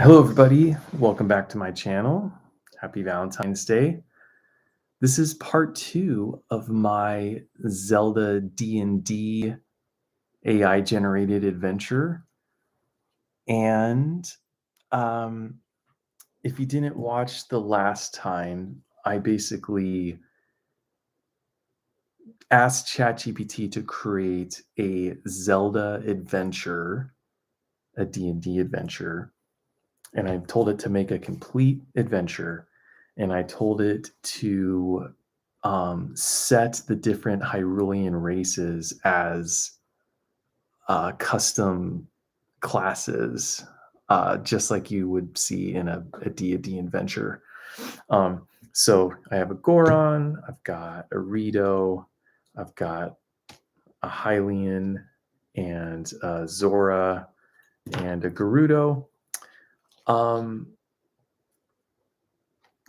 Hello, everybody. Welcome back to my channel. Happy Valentine's Day. This is part two of my Zelda D&D AI generated adventure. And um, if you didn't watch the last time, I basically asked ChatGPT to create a Zelda adventure, a D&D adventure. And I told it to make a complete adventure, and I told it to set the different Hyrulean races as custom classes, just like you would see in a D&D adventure. So I have a Goron, I've got a Rito, I've got a Hylian, and a Zora, and a Gerudo. A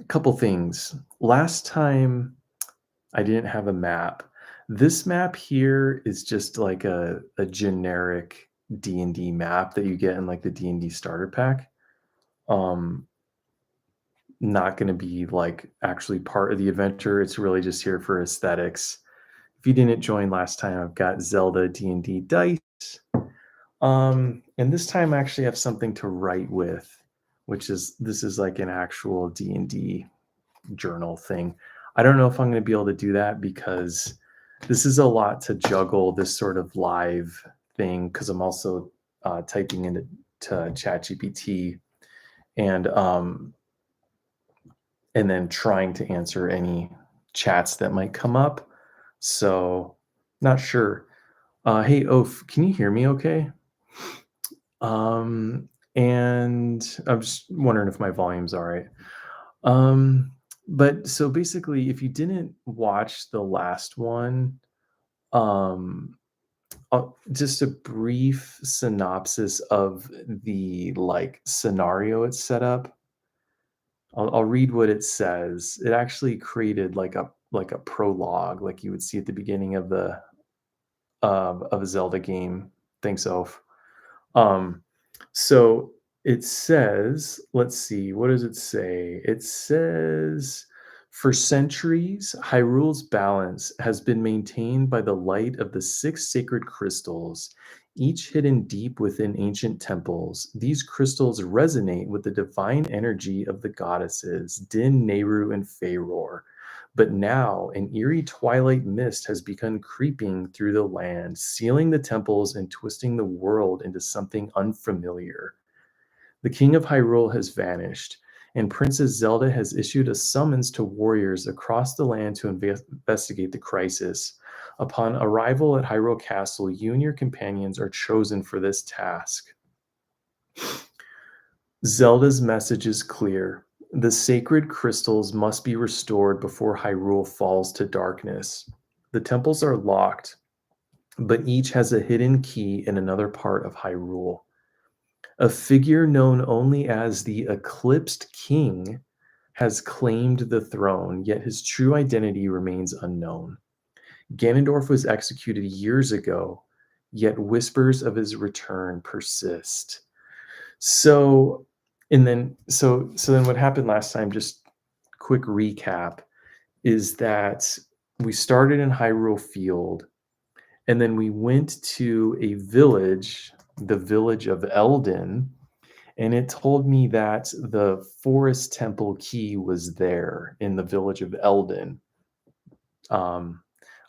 couple things. Last time I didn't have a map. This map here is just like a generic D&D map that you get in like the D&D starter pack. Not going to be like actually part of the adventure. It's really just here for aesthetics. If you didn't join last time, I've got Zelda D&D dice. And this time I actually have something to write with, this is like an actual D&D journal thing. I don't know if I'm going to be able to do that because this is a lot to juggle, this sort of live thing, because I'm also typing into ChatGPT and then trying to answer any chats that might come up. So not sure. Hey, Oph, can you hear me okay? And I'm just wondering if my volume's all right. But so basically, if you didn't watch the last one, um, just a brief synopsis of the like scenario it's set up. I'll read what it says. It actually created like a prologue, like you would see at the beginning of the of a Zelda game. Thanks, Oph. So it says, let's see, what does it say? It says, for centuries, Hyrule's balance has been maintained by the light of the six sacred crystals, each hidden deep within ancient temples. These crystals resonate with the divine energy of the goddesses, Din, Nehru, and Feyror. But now an eerie twilight mist has begun creeping through the land, sealing the temples and twisting the world into something unfamiliar. The king of Hyrule has vanished, and Princess Zelda has issued a summons to warriors across the land to investigate the crisis. Upon arrival at Hyrule Castle, you and your companions are chosen for this task. Zelda's message is clear. The sacred crystals must be restored before Hyrule falls to darkness. The temples are locked, but each has a hidden key in another part of Hyrule. A figure known only as the Eclipsed King has claimed the throne, yet his true identity remains unknown. Ganondorf was executed years ago, yet whispers of his return persist. So then what happened last time, just quick recap, is that we started in Hyrule Field, and then we went to a village, the village of Eldin, and it told me that the forest temple key was there in the village of Eldin.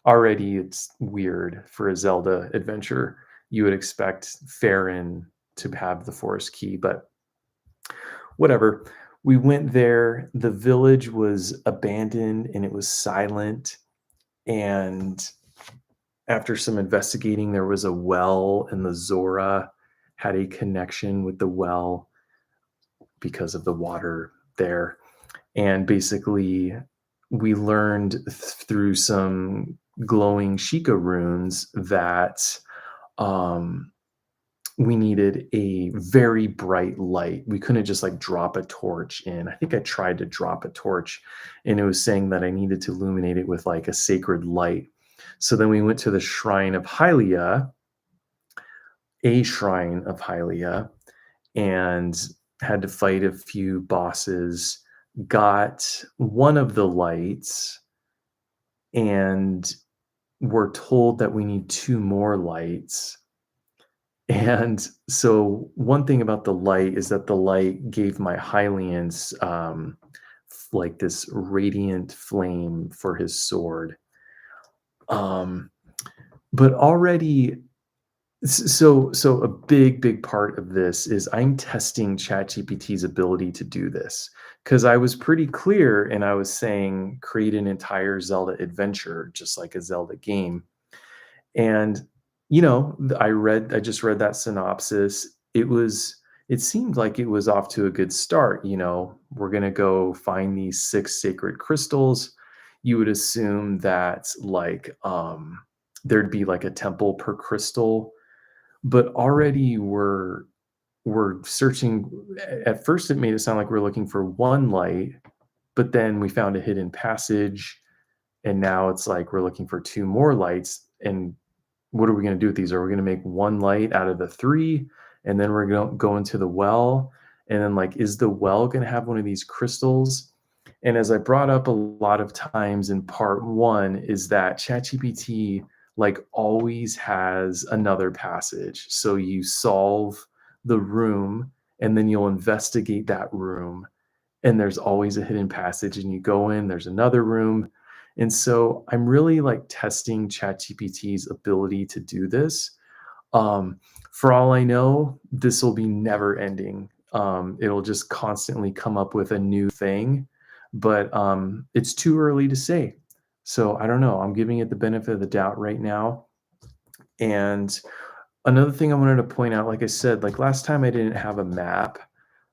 Already it's weird for a Zelda adventure. You would expect Farron to have the forest key, but whatever. We went there. The village was abandoned and it was silent. And after some investigating, there was a well, and the Zora had a connection with the well because of the water there. And basically, we learned through some glowing Sheikah runes that we needed a very bright light. We couldn't just like drop a torch in. I think I tried to drop a torch and it was saying that I needed to illuminate it with like a sacred light. So then we went to the shrine of Hylia, and had to fight a few bosses, got one of the lights, and we're told that we need two more lights. And so one thing about the light is that the light gave my Hylians like this radiant flame for his sword. Um, but already so a big part of this is I'm testing ChatGPT's ability to do this, because I was pretty clear and I was saying create an entire Zelda adventure, just like a Zelda game. And, I just read that synopsis. It seemed like it was off to a good start. We're going to go find these six sacred crystals. You would assume that there'd be like a temple per crystal, but already we're searching. At first it made it sound like we're looking for one light, but then we found a hidden passage, and now it's like we're looking for two more lights. And what are we going to do with these? Are we going to make one light out of the three, and then we're going to go into the well? And then, like, is the well going to have one of these crystals? And as I brought up a lot of times in part one, is that ChatGPT like always has another passage. So you solve the room, and then you'll investigate that room, and there's always a hidden passage, and you go in, there's another room. And so I'm really like testing ChatGPT's ability to do this. um, for all I know, this will be never ending. It'll just constantly come up with a new thing, but it's too early to say. So I don't know, I'm giving it the benefit of the doubt right now. And another thing I wanted to point out, like I said, like last time I didn't have a map.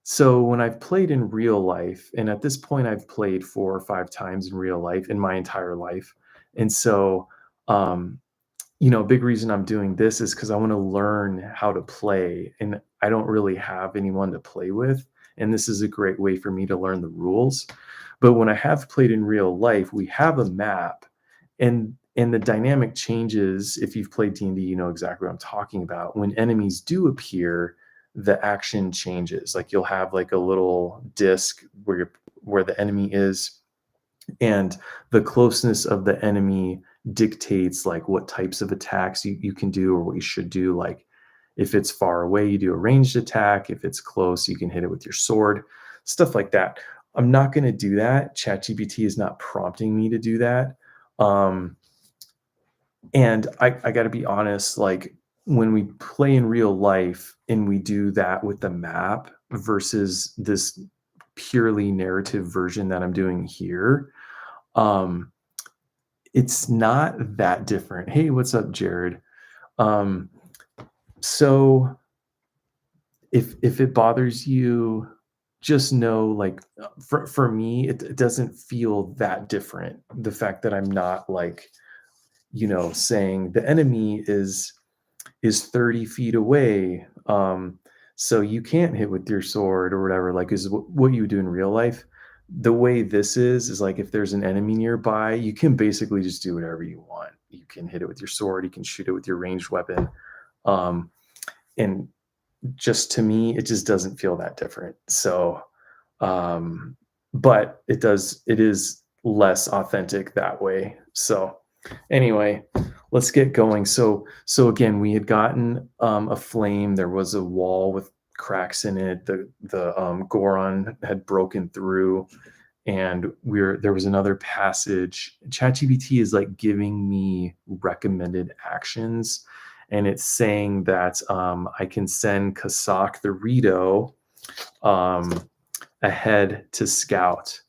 So when I've played in real life, and at this point I've played 4 or 5 times in real life in my entire life. And so, um, a big reason I'm doing this is because I want to learn how to play, and I don't really have anyone to play with. And this is a great way for me to learn the rules. But when I have played in real life, we have a map, and the dynamic changes. If you've played D&D, you know exactly what I'm talking about. When enemies do appear, the action changes. Like you'll have like a little disc where the enemy is, and the closeness of the enemy dictates like what types of attacks you can do or what you should do. Like if it's far away, you do a ranged attack. If it's close, you can hit it with your sword, stuff like that. I'm not going to do that. ChatGPT is not prompting me to do that. um, and I got to be honest, like when we play in real life and we do that with the map versus this purely narrative version that I'm doing here, um, it's not that different. Hey, what's up, Jared? Um, so if it bothers you, just know, like for me, it doesn't feel that different. The fact that I'm not like, saying the enemy is 30 feet away. So you can't hit with your sword or whatever, like is what you would do in real life. The way this is like if there's an enemy nearby, you can basically just do whatever you want. You can hit it with your sword, you can shoot it with your ranged weapon. Um, and just to me, it just doesn't feel that different. So, um, but it is less authentic that way. So anyway, let's get going. So again, we had gotten a flame. There was a wall with cracks in it. The Goron had broken through, and there was another passage. ChatGPT is like giving me recommended actions, and it's saying that I can send Kasak the Rito ahead to scout.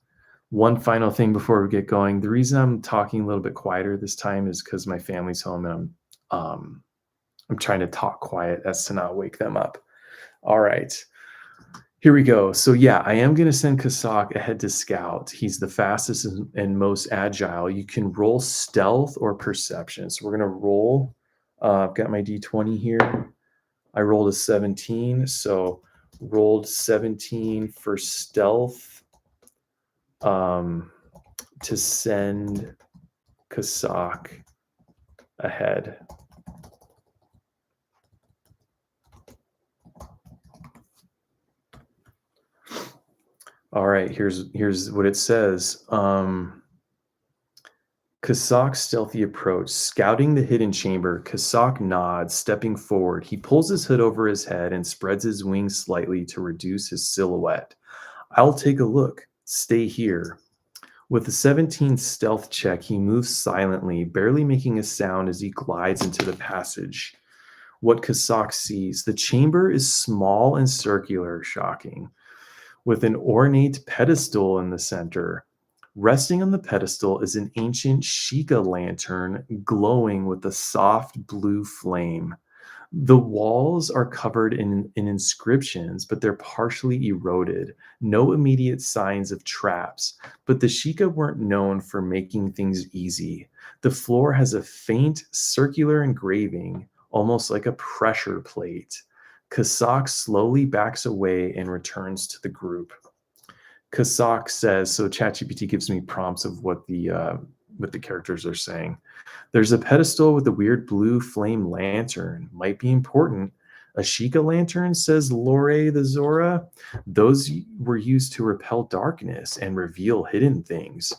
One final thing before we get going. The reason I'm talking a little bit quieter this time is because my family's home, and I'm trying to talk quiet as to not wake them up. All right, here we go. So yeah, I am going to send Kasak ahead to scout. He's the fastest and most agile. You can roll stealth or perception. So we're going to roll. I've got my D20 here. I rolled a 17, so rolled 17 for stealth. To send Kasak ahead. All right, here's what it says. Kasak's stealthy approach. Scouting the hidden chamber, Kasak nods, stepping forward. He pulls his hood over his head and spreads his wings slightly to reduce his silhouette. I'll take a look. Stay here. With a 17 stealth check, he moves silently, barely making a sound as he glides into the passage. What Kasak sees, the chamber is small and circular, shocking, with an ornate pedestal in the center. Resting on the pedestal is an ancient Sheikah lantern glowing with a soft blue flame. The walls are covered in inscriptions, but they're partially eroded. No immediate signs of traps, but the Sheikah weren't known for making things easy. The floor has a faint circular engraving, almost like a pressure plate. Kasak slowly backs away and returns to the group. Kasak says, so ChatGPT gives me prompts of what the characters are saying. There's a pedestal with a weird blue flame lantern. Might be important. A Sheikah lantern, says Lore the Zora. Those were used to repel darkness and reveal hidden things.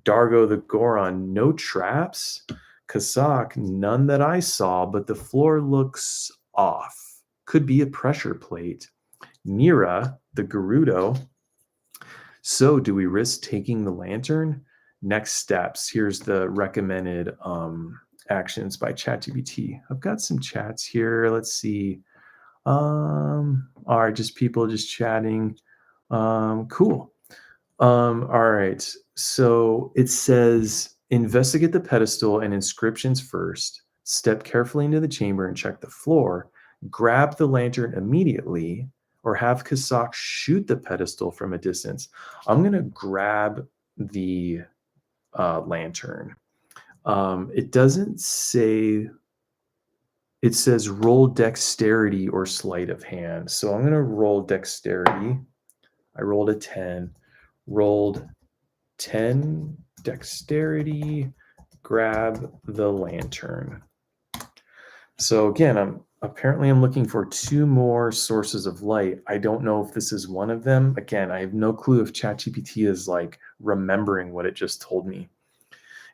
Dargo the Goron, no traps. Kasak, none that I saw, but the floor looks off. Could be a pressure plate. Nira, the Gerudo. So, do we risk taking the lantern? Next steps. Here's the recommended actions by ChatGPT. I've got some chats here. Let's see. All right, just people just chatting. Cool. All right. So it says investigate the pedestal and inscriptions first. Step carefully into the chamber and check the floor. Grab the lantern immediately, or have Kasak shoot the pedestal from a distance. I'm going to grab the lantern. It doesn't say, it says roll dexterity or sleight of hand. So I'm going to roll dexterity. I rolled a 10, rolled 10 dexterity, grab the lantern. So again, I'm looking for 2 more sources of light. I don't know if this is one of them. Again, I have no clue if ChatGPT is like remembering what it just told me.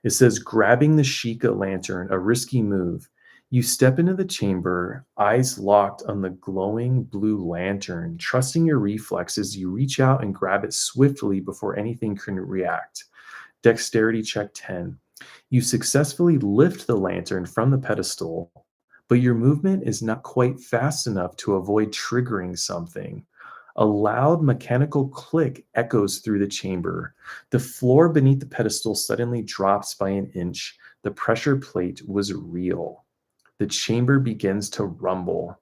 It says grabbing the Sheikah lantern, a risky move. You step into the chamber, eyes locked on the glowing blue lantern. Trusting your reflexes, you reach out and grab it swiftly before anything can react. Dexterity check 10. You successfully lift the lantern from the pedestal, but your movement is not quite fast enough to avoid triggering something. A loud mechanical click echoes through the chamber. The floor beneath the pedestal suddenly drops by an inch. The pressure plate was real. The chamber begins to rumble.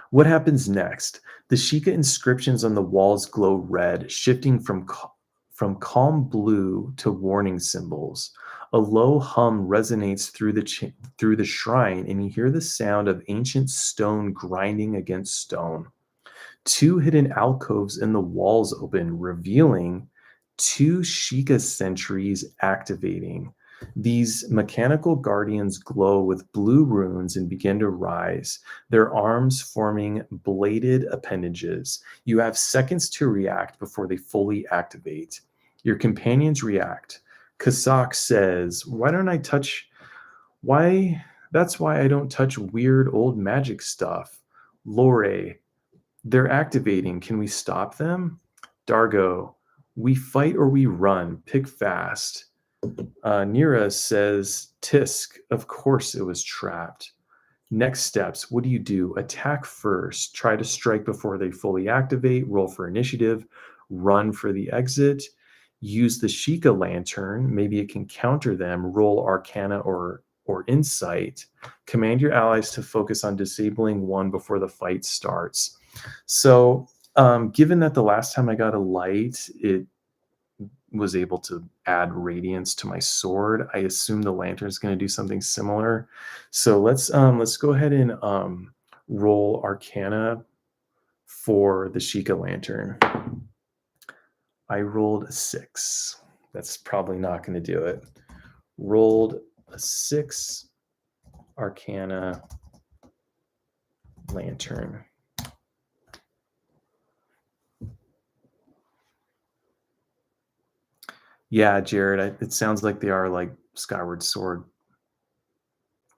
What happens next? The Sheikah inscriptions on the walls glow red, shifting from calm blue to warning symbols. A low hum resonates through the shrine, and you hear the sound of ancient stone grinding against stone. 2 hidden alcoves in the walls open, revealing 2 Sheikah sentries activating. These mechanical guardians glow with blue runes and begin to rise, their arms forming bladed appendages. You have seconds to react before they fully activate. Your companions react. Kasak says, why? That's why I don't touch weird old magic stuff. Lore, they're activating. Can we stop them? Dargo, we fight or we run. Pick fast. Nira says, Tisk, of course it was trapped. Next steps, what do you do? Attack first. Try to strike before they fully activate. Roll for initiative. Run for the exit. Use the Sheikah lantern. Maybe it can counter them. Roll Arcana or Insight. Command your allies to focus on disabling one before the fight starts. So, given that the last time I got a light, it was able to add radiance to my sword, I assume the lantern is going to do something similar. So let's go ahead and roll Arcana for the Sheikah lantern. I rolled a 6. That's probably not going to do it. Rolled a 6, Arcana, lantern. Yeah, Jared, it sounds like they are like Skyward Sword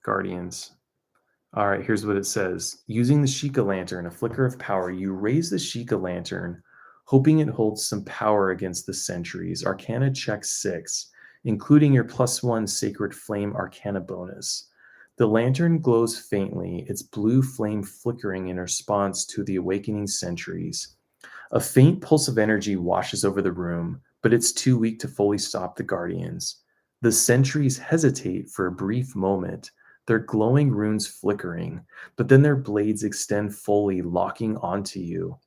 guardians. All right, here's what it says. Using the Sheikah lantern, a flicker of power, you raise the Sheikah lantern, hoping it holds some power against the sentries. Arcana check 6, including your +1 Sacred Flame Arcana bonus. The lantern glows faintly, its blue flame flickering in response to the awakening sentries. A faint pulse of energy washes over the room, but it's too weak to fully stop the guardians. The sentries hesitate for a brief moment, their glowing runes flickering, but then their blades extend fully, locking onto you.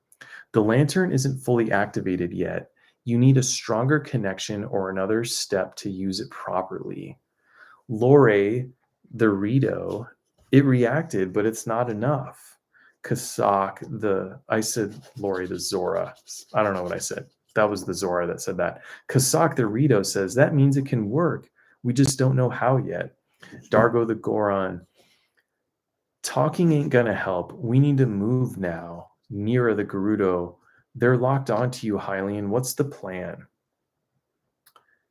The lantern isn't fully activated yet. You need a stronger connection or another step to use it properly. Lore, the Rito, it reacted, but it's not enough. Kasak, I said Lore, the Zora. I don't know what I said. That was the Zora that said that. Kasak, the Rito says that means it can work. We just don't know how yet. Dargo, the Goron, talking ain't gonna help. We need to move now. Nira, the Gerudo, they're locked onto you, Hylian. What's the plan?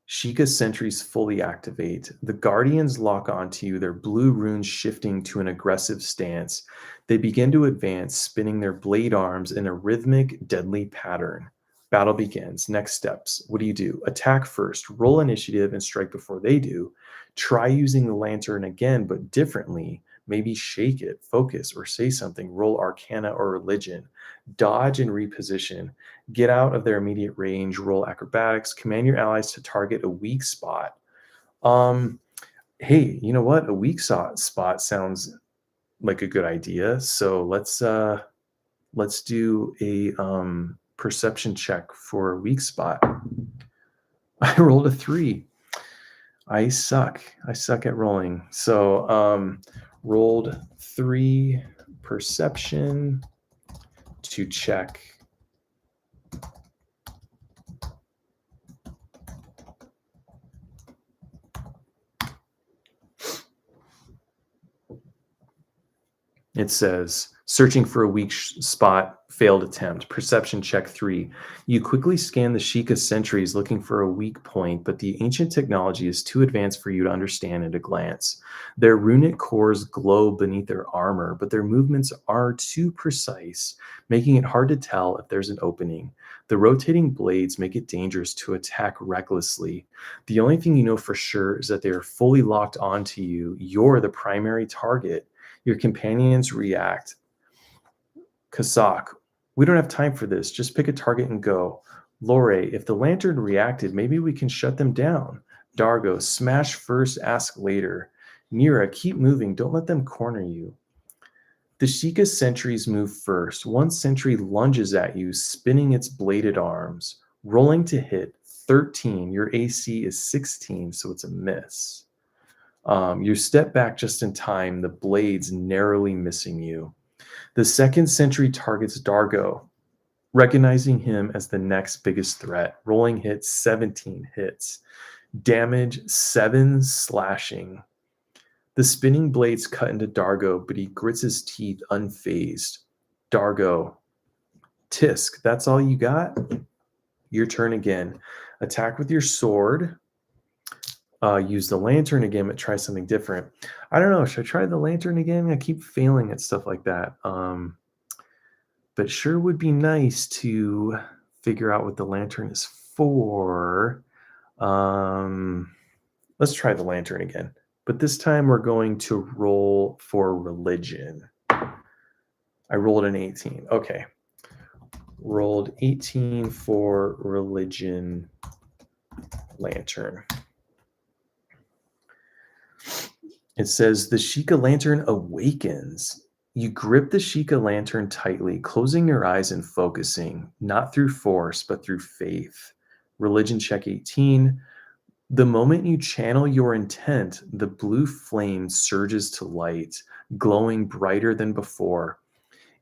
Sheikah sentries fully activate. The guardians lock onto you, their blue runes shifting to an aggressive stance. They begin to advance, spinning their blade arms in a rhythmic, deadly pattern. Battle begins. Next steps. What do? Attack first. Roll initiative and strike before they do. Try using the lantern again, but differently. Maybe shake it, focus, or say something. Roll Arcana or Religion. Dodge and reposition. Get out of their immediate range, roll acrobatics, command your allies to target a weak spot. Um, hey, you know what? A weak spot sounds like a good idea. So let's do a perception check for a weak spot. I rolled a 3. I suck. I suck at rolling. So rolled 3 perception to check. It says, searching for a weak spot, failed attempt. Perception check 3. You quickly scan the Sheikah sentries looking for a weak point, but the ancient technology is too advanced for you to understand at a glance. Their runic cores glow beneath their armor, but their movements are too precise, making it hard to tell if there's an opening. The rotating blades make it dangerous to attack recklessly. The only thing you know for sure is that they are fully locked onto you. You're the primary target. Your companions react. Kasak, we don't have time for this. Just pick a target and go. Lore, if the lantern reacted, maybe we can shut them down. Dargo, smash first, ask later. Nira, keep moving. Don't let them corner you. The Sheikah sentries move first. One sentry lunges at you, spinning its bladed arms. Rolling to hit, 13. Your AC is 16, so it's a miss. You step back just in time, the blades narrowly missing you. The second sentry targets Dargo, recognizing him as the next biggest threat. Rolling hits, 17 hits. Damage, 7 slashing. The spinning blades cut into Dargo, but he grits his teeth unfazed. Dargo, Tisk, that's all you got? Your turn again. Attack with your sword. Use the lantern again, but try something different. I don't know. Should I try the lantern again? I keep failing at stuff like that. But sure would be nice to figure out what the lantern is for. Let's try the lantern again. But this time we're going to roll for religion. I rolled an 18. Okay. Rolled 18 for religion lantern. It says the Sheikah lantern awakens. You grip the Sheikah lantern tightly, closing your eyes and focusing, not through force, but through faith. Religion check 18. The moment you channel your intent, the blue flame surges to light, glowing brighter than before.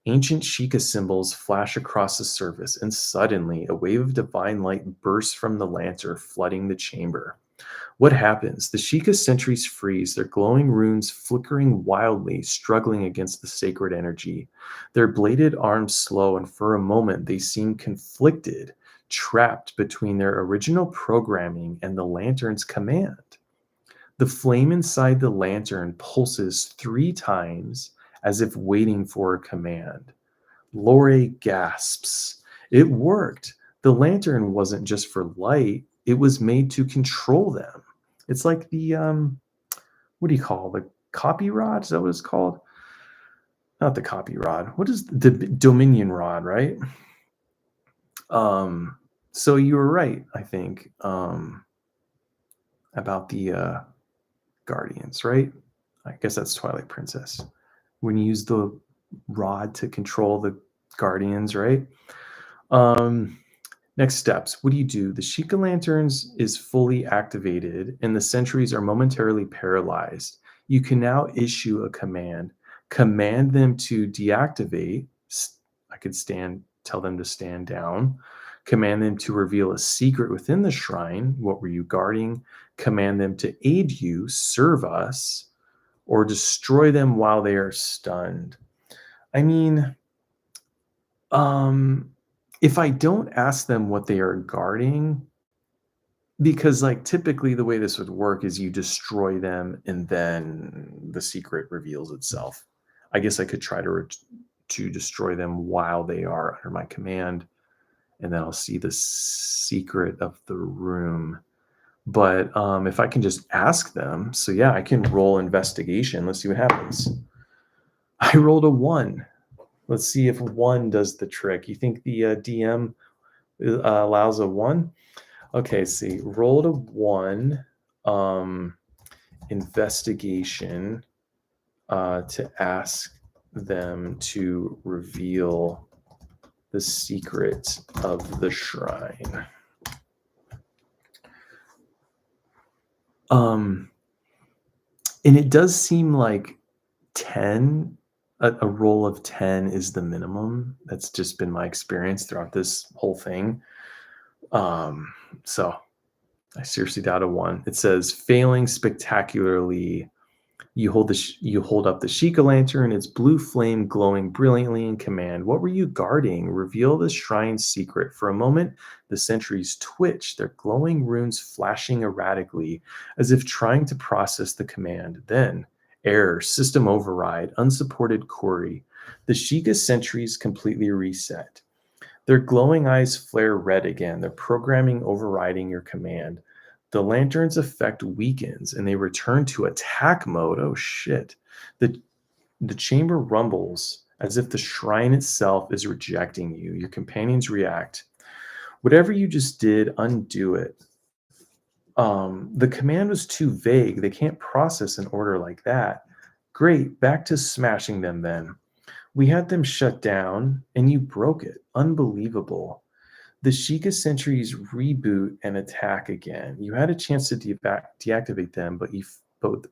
Ancient Sheikah symbols flash across the surface, and suddenly a wave of divine light bursts from the lantern, flooding the chamber. What happens? The Sheikah sentries freeze, their glowing runes flickering wildly, struggling against the sacred energy. Their bladed arms slow, and for a moment they seem conflicted, trapped between their original programming and the lantern's command. The flame inside the lantern pulses 3 times as if waiting for a command. Lore gasps. It worked. The lantern wasn't just for light, it was made to control them. It's like the what do you call the copy rod? Is that what it's called? Not the copy rod. What is the Dominion rod, right? So you were right, I think, about the Guardians, right? I guess that's Twilight Princess. When you use the rod to control the Guardians, right? Next steps. What do you do? The Sheikah Lanterns is fully activated and the sentries are momentarily paralyzed. You can now issue a command. Command them to deactivate. I could tell them to stand down. Command them to reveal a secret within the shrine. What were you guarding? Command them to aid you, serve us, or destroy them while they are stunned. I mean, if I don't ask them what they are guarding, because like typically the way this would work is you destroy them and then the secret reveals itself. I guess I could try to destroy them while they are under my command, and then I'll see the secret of the room. But if I can just ask them, so yeah, I can roll investigation. Let's see what happens. I rolled a 1. Let's see if 1 does the trick. You think the DM allows a 1? Okay, see, rolled a 1 investigation to ask them to reveal the secret of the shrine. And it does seem like 10, a roll of 10 is the minimum. That's just been my experience throughout this whole thing. So I seriously doubt a 1. It says failing spectacularly. You hold up the Sheikah lantern, its blue flame glowing brilliantly in command. What were you guarding? Reveal the shrine's secret. For a moment, the sentries twitch, their glowing runes flashing erratically, as if trying to process the command. Then, error, system override, unsupported query. The Sheikah sentries completely reset. Their glowing eyes flare red again, their programming overriding your command. The lantern's effect weakens and they return to attack mode. Oh shit. The chamber rumbles as if the shrine itself is rejecting you. Your companions react. Whatever you just did, undo it. The command was too vague. They can't process an order like that. Great, back to smashing them then. We had them shut down and you broke it. Unbelievable. The Sheikah sentries reboot and attack again. You had a chance to deactivate them, but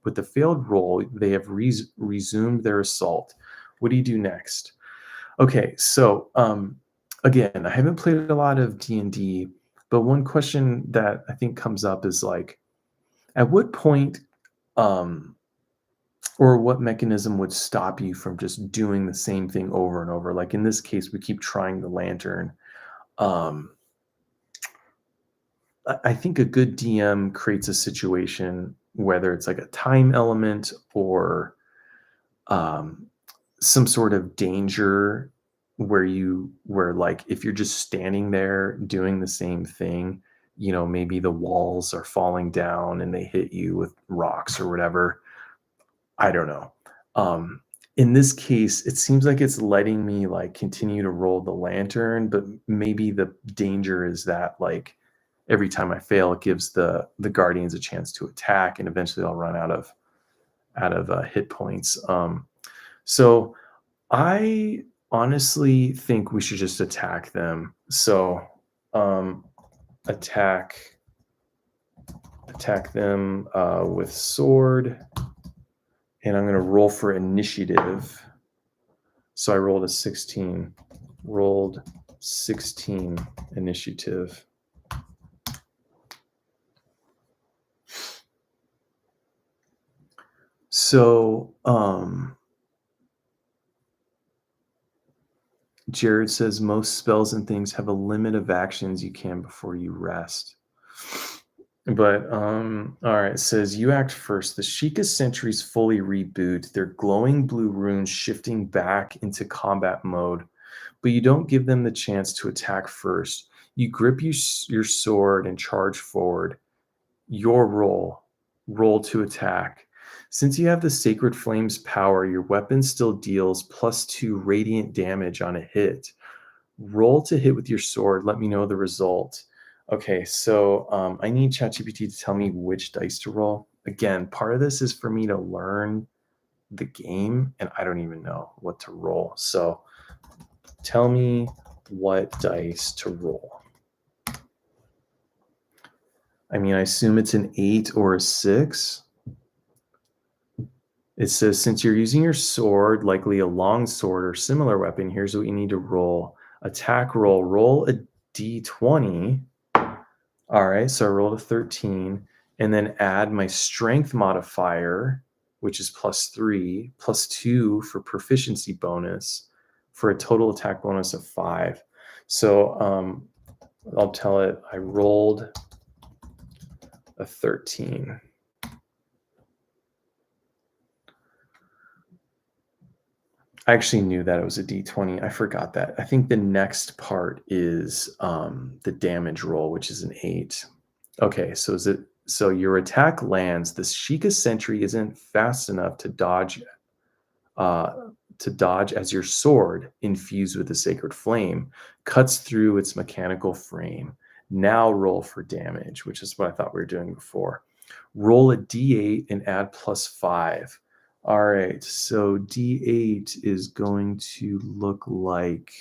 with the failed roll, they have resumed their assault. What do you do next? Okay, so again, I haven't played a lot of D&D, but one question that I think comes up is like, at what point or what mechanism would stop you from just doing the same thing over and over? Like in this case, we keep trying the lantern. I think a good DM creates a situation, whether it's like a time element or some sort of danger where like if you're just standing there doing the same thing, maybe the walls are falling down and they hit you with rocks or whatever. I don't know. In this case, it seems like it's letting me like continue to roll the lantern, but maybe the danger is that like every time I fail, it gives the guardians a chance to attack, and eventually I'll run out of hit points. So I honestly think we should just attack them. So attack them with sword. And I'm going to roll for initiative. So I rolled a 16. Rolled 16 initiative. So Jared says most spells and things have a limit of actions you can before you rest. But all right, it says you act first. The Sheikah sentries fully reboot, their glowing blue runes shifting back into combat mode, but you don't give them the chance to attack first. You grip your sword and charge forward. Your roll to attack. Since you have the Sacred Flame's power, your weapon still deals +2 radiant damage on a hit. Roll to hit with your sword. Let me know the result. Okay, so I need ChatGPT to tell me which dice to roll. Again, part of this is for me to learn the game, and I don't even know what to roll. So tell me what dice to roll. I mean, I assume it's an 8 or a 6. It says, since you're using your sword, likely a long sword or similar weapon, here's what you need to roll. Attack roll. Roll a d20. All right, so I rolled a 13, and then add my strength modifier, which is +3, +2 for proficiency bonus, for a total attack bonus of 5. So I'll tell it I rolled a 13. I actually knew that it was a d20. I forgot that. I think the next part is the damage roll, which is an 8. Okay, so your attack lands. The Sheikah sentry isn't fast enough uh, to dodge as your sword, infused with the sacred flame, cuts through its mechanical frame. Now roll for damage, which is what I thought we were doing before. Roll a d8 and add +5. All right, so d8 is going to look like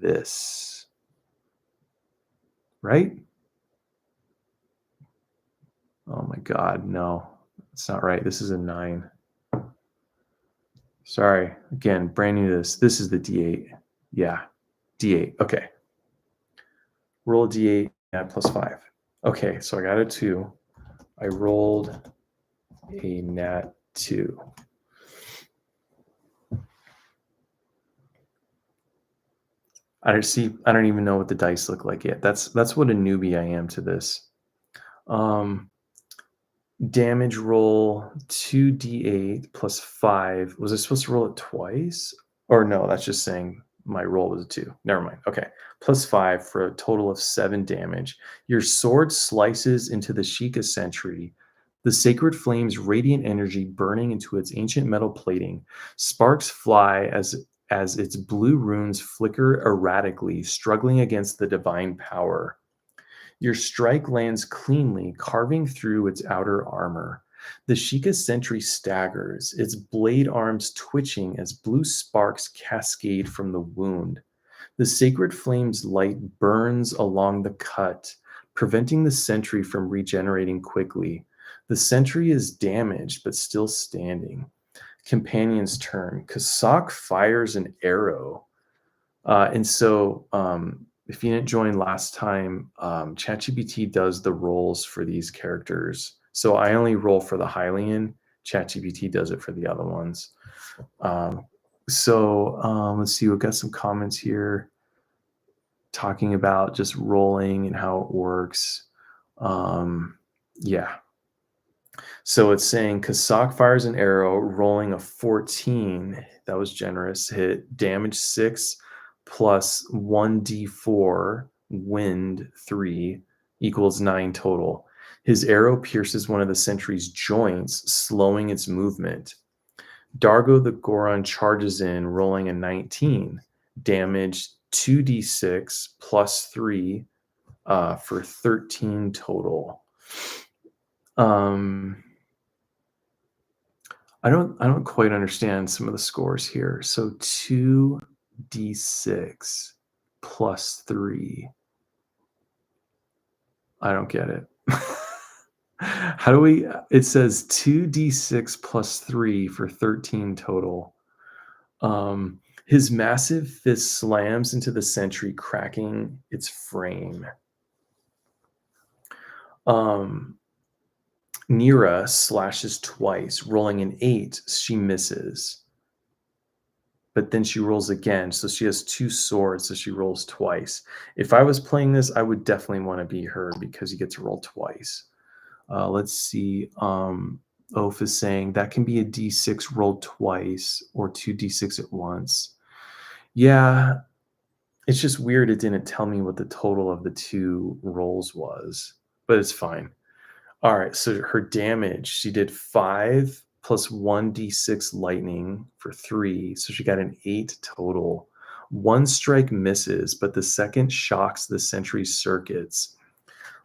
this, right? Oh my God, no, it's not right. This is a 9. Sorry, again, brand new to this. This is the d8. Yeah, d8. Okay. Roll a d8, add +5. Okay, so I got a 2. I rolled a nat 2. I don't even know what the dice look like yet. That's what a newbie I am to this. Damage roll 2d8 +5. Was I supposed to roll it twice? Or no, that's just saying my roll was a 2. Never mind. Okay. +5 for a total of 7 damage. Your sword slices into the Sheikah sentry, the sacred flame's radiant energy burning into its ancient metal plating. Sparks fly as its blue runes flicker erratically, struggling against the divine power. Your strike lands cleanly, carving through its outer armor. The Sheikah sentry staggers, its blade arms twitching as blue sparks cascade from the wound. The sacred flame's light burns along the cut, preventing the sentry from regenerating quickly. The sentry is damaged, but still standing. Companion's turn. Kasak fires an arrow. And so if you didn't join last time, ChatGPT does the rolls for these characters. So I only roll for the Hylian. ChatGPT does it for the other ones. Let's see. We've got some comments here talking about just rolling and how it works. Yeah. So it's saying Kasak fires an arrow, rolling a 14. That was generous. Hit damage 6 plus 1d4, wind 3 equals 9 total. His arrow pierces one of the sentry's joints, slowing its movement. Dargo the Goron charges in, rolling a 19. Damage 2d6 plus 3 for 13 total. I don't quite understand some of the scores here. So 2d6 plus 3. I don't get it. How do we it says 2d6 plus 3 for 13 total. His massive fist slams into the sentry, cracking its frame. Nira slashes twice, rolling an 8. She misses. but then she rolls again. So she has two swords, so she rolls twice. If I was playing this, I would definitely want to be her because you get to roll twice. Let's see. Oph is saying that can be a d6 rolled twice or 2d6 at once. Yeah, it's just weird it didn't tell me what the total of the two rolls was, but it's fine. All right, so her damage, she did 5 plus 1d6 lightning for 3, so she got an 8 total. One strike misses, but the second shocks the sentry circuits.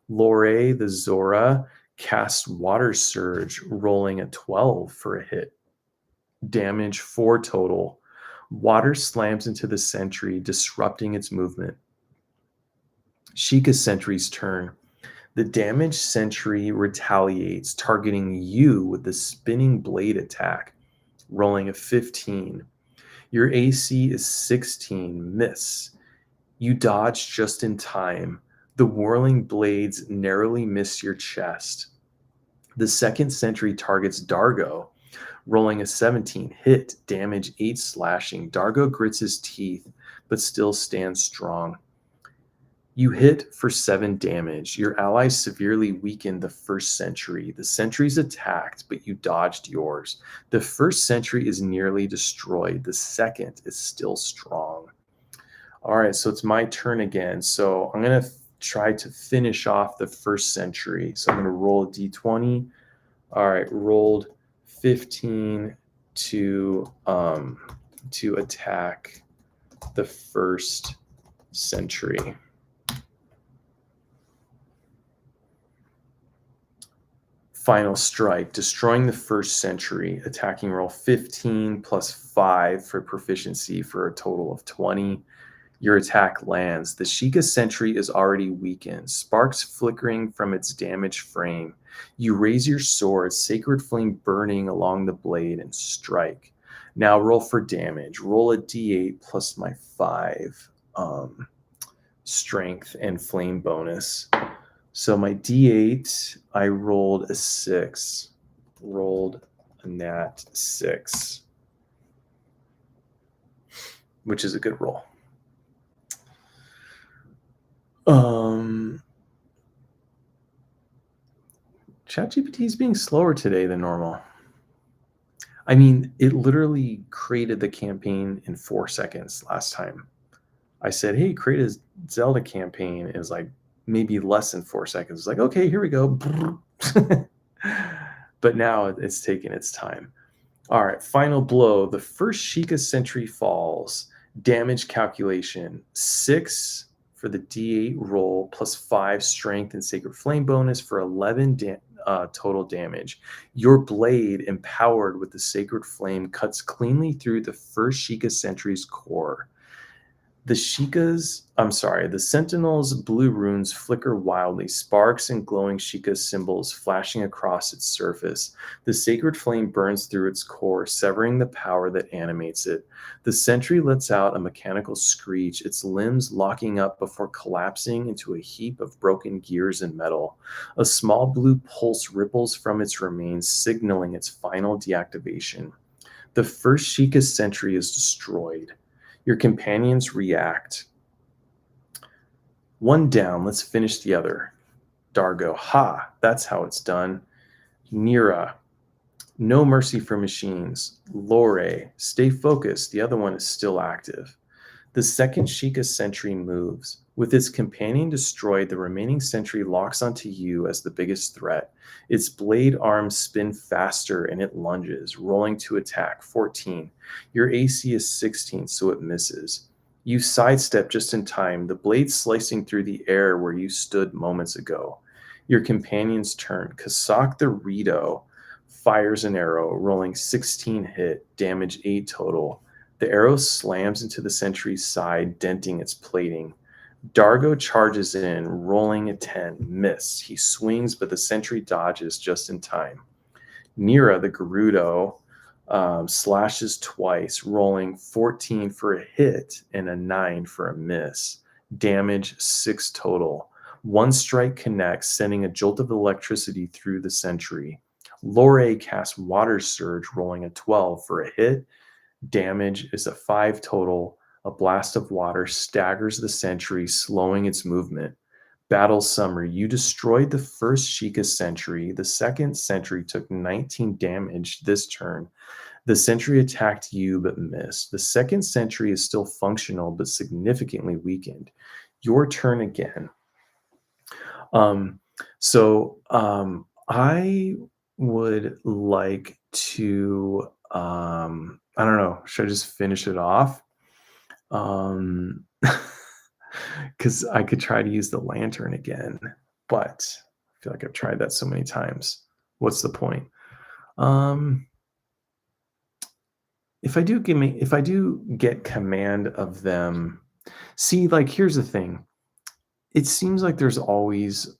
Lore, the Zora, casts Water Surge, rolling a 12 for a hit. Damage 4 total. Water slams into the sentry, disrupting its movement. Sheikah's sentry's turn. The damaged sentry retaliates, targeting you with the spinning blade attack, rolling a 15. Your AC is 16, miss. You dodge just in time. The whirling blades narrowly miss your chest. The second sentry targets Dargo, rolling a 17, hit, damage 8 slashing. Dargo grits his teeth, but still stands strong. You hit for 7 damage. Your allies severely weakened the first sentry. The sentry's attacked, but you dodged yours. The first sentry is nearly destroyed. The second is still strong. All right, so it's my turn again. So I'm going to try to finish off the first sentry. So I'm going to roll a d20. All right, rolled 15 to attack the first sentry. Final strike, destroying the first sentry, attacking roll 15 plus 5 for proficiency for a total of 20. Your attack lands. The Sheikah sentry is already weakened, sparks flickering from its damaged frame. You raise your sword, sacred flame burning along the blade, and strike. Now roll for damage. Roll a d8 plus my 5 strength and flame bonus. So my d8, I rolled a 6. Rolled a nat 6, which is a good roll. ChatGPT is being slower today than normal. I mean, it literally created the campaign in 4 seconds last time. I said, hey, create a Zelda campaign. It was like maybe less than 4 seconds. It's like, okay, here we go. But now it's taking its time. All right, final blow. The first Sheikah sentry falls. Damage calculation, 6 for the d8 roll, plus 5 strength and sacred flame bonus for 11 total damage. Your blade, empowered with the sacred flame, cuts cleanly through the first Sheikah sentry's core. The Sentinel's blue runes flicker wildly, sparks and glowing Sheikah symbols flashing across its surface. The sacred flame burns through its core, severing the power that animates it. The sentry lets out a mechanical screech, its limbs locking up before collapsing into a heap of broken gears and metal. A small blue pulse ripples from its remains, signaling its final deactivation. The first Sheikah sentry is destroyed. Your companions react. One down, let's finish the other. Dargo, ha, that's how it's done. Nira, no mercy for machines. Lore, stay focused, the other one is still active. The second Sheikah sentry moves. With its companion destroyed, the remaining sentry locks onto you as the biggest threat. Its blade arms spin faster and it lunges, rolling to attack, 14. Your AC is 16, so it misses. You sidestep just in time, the blade slicing through the air where you stood moments ago. Your companion's turn. Kasak the Rito fires an arrow, rolling 16 hit, damage 8 total. The arrow slams into the sentry's side, denting its plating. Dargo charges in, rolling a 10, miss. He swings, but the sentry dodges just in time. Nira, the Gerudo, slashes twice, rolling 14 for a hit and a 9 for a miss. Damage 6 total. One strike connects, sending a jolt of electricity through the sentry. Lore casts Water Surge, rolling a 12 for a hit Damage is a 5 total. A blast of water staggers the sentry, slowing its movement. Battle summary. You destroyed the first Sheikah sentry. The second sentry took 19 damage this turn. The sentry attacked you but missed. The second sentry is still functional but significantly weakened. Your turn again. Um, I would like to, I don't know, should I just finish it off? Um, because I could try to use the lantern again, but I feel like I've tried that so many times. What's the point? Um, if I do get command of them, see, like, here's the thing. It seems like there's always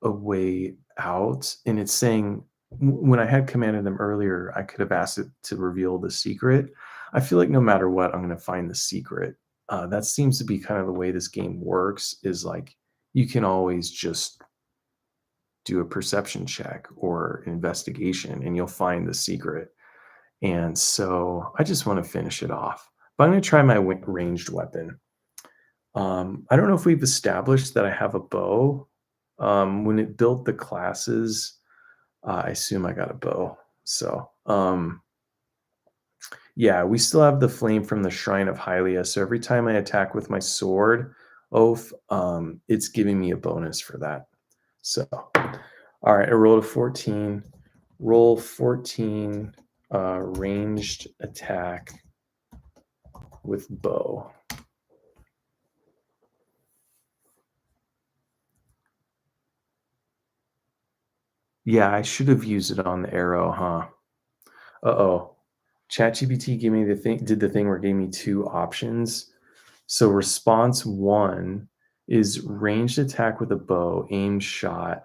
a way out, and it's saying when I had commanded them earlier, I could have asked it to reveal the secret. I feel like no matter what, I'm going to find the secret. That seems to be kind of the way this game works. Is like you can always just do a perception check or investigation, and you'll find the secret. And so I just want to finish it off. But I'm going to try my ranged weapon. I don't know if we've established that I have a bow. When it built the classes, I assume I got a bow. So, yeah, we still have the flame from the Shrine of Hylia. So every time I attack with my sword oath, it's giving me a bonus for that. So, all right, I rolled a 14. Roll 14 ranged attack with bow. Yeah, I should have used it on the arrow, huh? Uh-oh. ChatGPT gave me did the thing where it gave me two options. So response 1 is ranged attack with a bow, aim shot.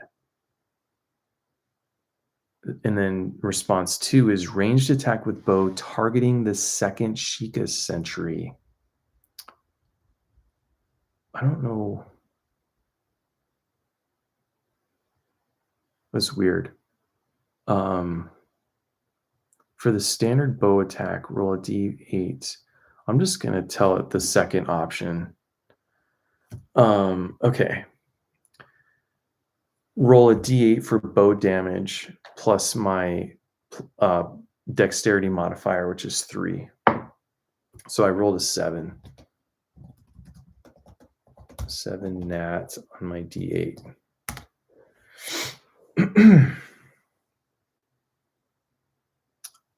And then response 2 is ranged attack with bow targeting the second Sheikah sentry. I don't know. That's weird. For the standard bow attack, roll a d8. I'm just going to tell it the second option. Okay. Roll a d8 for bow damage plus my uh, dexterity modifier, which is 3. So I rolled a 7. 7 nat on my d8.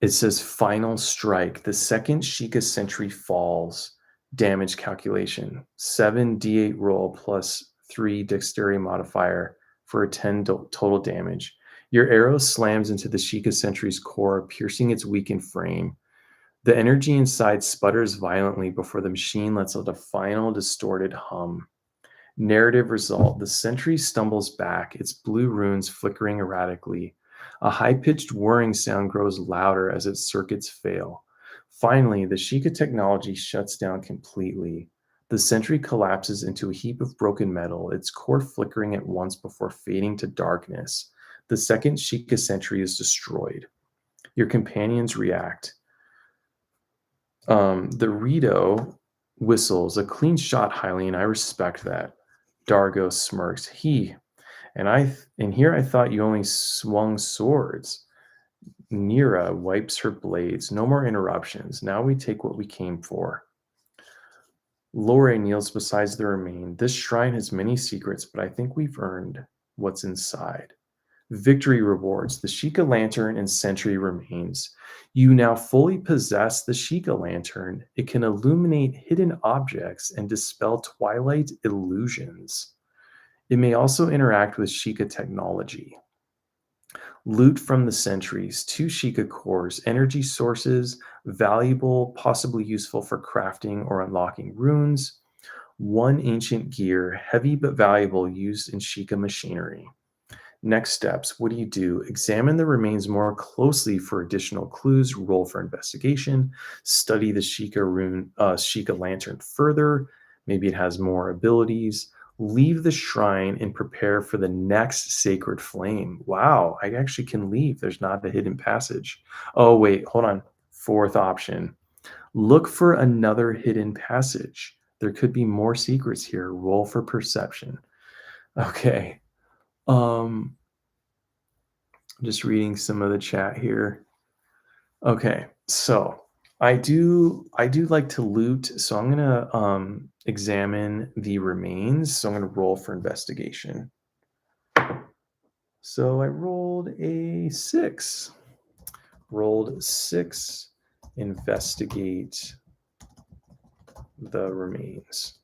It says final strike. The second Sheikah sentry falls. Damage calculation. 7 d8 roll plus 3 dexterity modifier for a 10 total damage. Your arrow slams into the Sheikah sentry's core, piercing its weakened frame. The energy inside sputters violently before the machine lets out a final distorted hum. Narrative result. The sentry stumbles back, its blue runes flickering erratically. A high-pitched whirring sound grows louder as its circuits fail. Finally, the Sheikah technology shuts down completely. The sentry collapses into a heap of broken metal, its core flickering at once before fading to darkness. The second Sheikah sentry is destroyed. Your companions react. The Rito whistles. A clean shot, Hylian. I respect that. Dargo smirks. And here I thought you only swung swords. Nira wipes her blades. No more interruptions. Now we take what we came for. Lore kneels beside the remain. This shrine has many secrets, but I think we've earned what's inside. Victory rewards. The Sheikah lantern and sentry remains. You now fully possess the Sheikah lantern. It can illuminate hidden objects and dispel twilight illusions. It may also interact with Sheikah technology. Loot from the sentries, 2 Sheikah cores, energy sources, valuable, possibly useful for crafting or unlocking runes, 1 ancient gear, heavy but valuable, used in Sheikah machinery. Next steps. What do? Examine the remains more closely for additional clues, roll for investigation, study the Sheikah lantern further. Maybe it has more abilities. Leave the shrine and prepare for the next sacred flame. Wow, I actually can leave. There's not a hidden passage. Oh, wait, hold on. 4th option. Look for another hidden passage. There could be more secrets here. Roll for perception. Okay. Um, just reading some of the chat here. Okay. So I do like to loot. So I'm gonna examine the remains. So I'm gonna roll for investigation. So I rolled a 6. Rolled 6. Investigate the remains.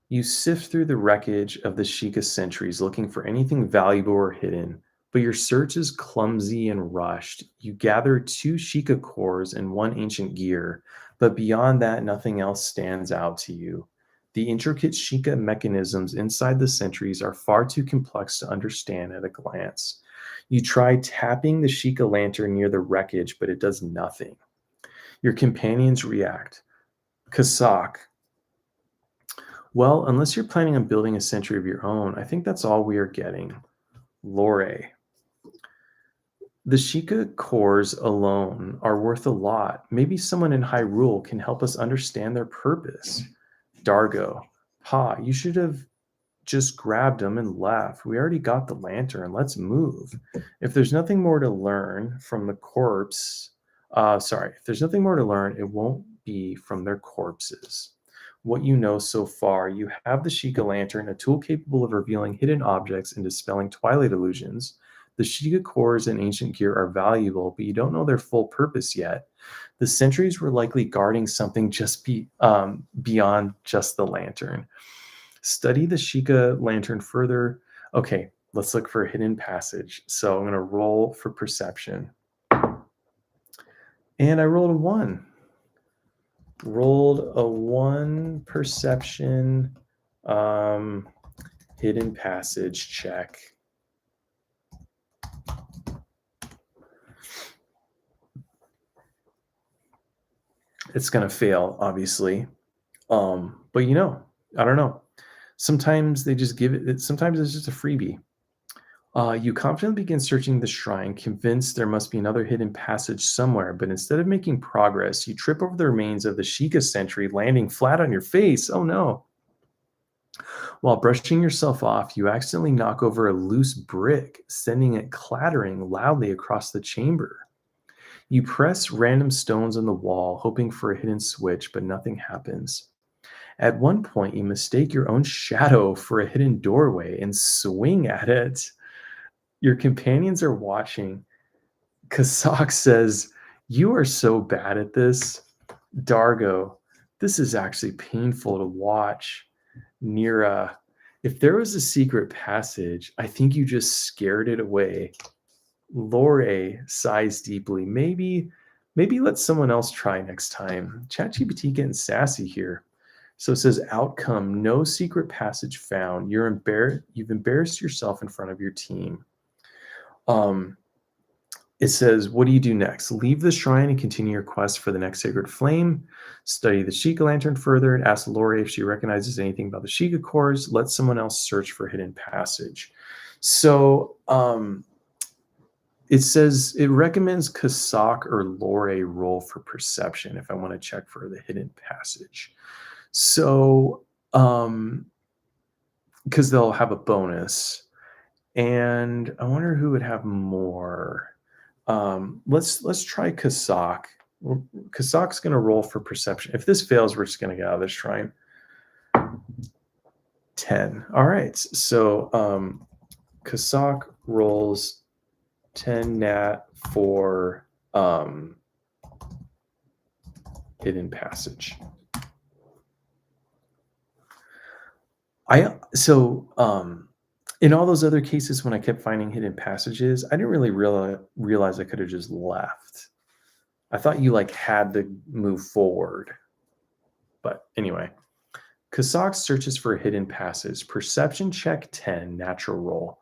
You sift through the wreckage of the Sheikah centuries looking for anything valuable or hidden, but your search is clumsy and rushed. You gather 2 Sheikah cores and 1 ancient gear, but beyond that, nothing else stands out to you. The intricate Sheikah mechanisms inside the centuries are far too complex to understand at a glance. You try tapping the Sheikah lantern near the wreckage, but it does nothing. Your companions react. Kasak, well, unless you're planning on building a century of your own, I think that's all we are getting. Lore. The Sheikah cores alone are worth a lot. Maybe someone in Hyrule can help us understand their purpose. Dargo. Pa, you should have just grabbed them and left. We already got the lantern. Let's move. If there's nothing more to learn from the corpse, if there's nothing more to learn, it won't be from their corpses. What you know so far, you have the Sheikah lantern, a tool capable of revealing hidden objects and dispelling twilight illusions. The Sheikah cores and ancient gear are valuable, but you don't know their full purpose yet. The centuries were likely guarding something beyond just the lantern. Study the Sheikah lantern further. Okay, let's look for a hidden passage. So I'm going to roll for perception. And I rolled a 1. Rolled a 1 perception hidden passage check. It's going to fail, obviously. But I don't know. Sometimes they just give it, sometimes it's just a freebie. You confidently begin searching the shrine, convinced there must be another hidden passage somewhere, but instead of making progress, you trip over the remains of the Sheikah century, landing flat on your face. Oh no. While brushing yourself off, you accidentally knock over a loose brick, sending it clattering loudly across the chamber. You press random stones on the wall, hoping for a hidden switch, but nothing happens. At one point, you mistake your own shadow for a hidden doorway and swing at it. Your companions are watching. Kasak says, "You are so bad at this." Dargo, "This is actually painful to watch." Nira, "If there was a secret passage, I think you just scared it away." Lore sighs deeply. Maybe let someone else try next time. ChatGPT getting sassy here. So it says outcome, no secret passage found. You've embarrassed yourself in front of your team. It says, what do you do next? Leave the shrine and continue your quest for the next sacred flame. Study the Sheikah lantern further and ask Lori if she recognizes anything about the Sheikah cores. Let someone else search for hidden passage. So it says it recommends Kasak or Lore roll for perception if I want to check for the hidden passage. So because they'll have a bonus. And I wonder who would have more. Let's try Kasak. Kasak's going to roll for perception. If this fails, we're just going to get out of this shrine. 10. All right. So Kasak rolls 10 nat for hidden passage. In all those other cases when I kept finding hidden passages, I didn't really realize I could have just left. I thought you had to move forward. But anyway, Kasak searches for a hidden passage. Perception check 10, natural roll.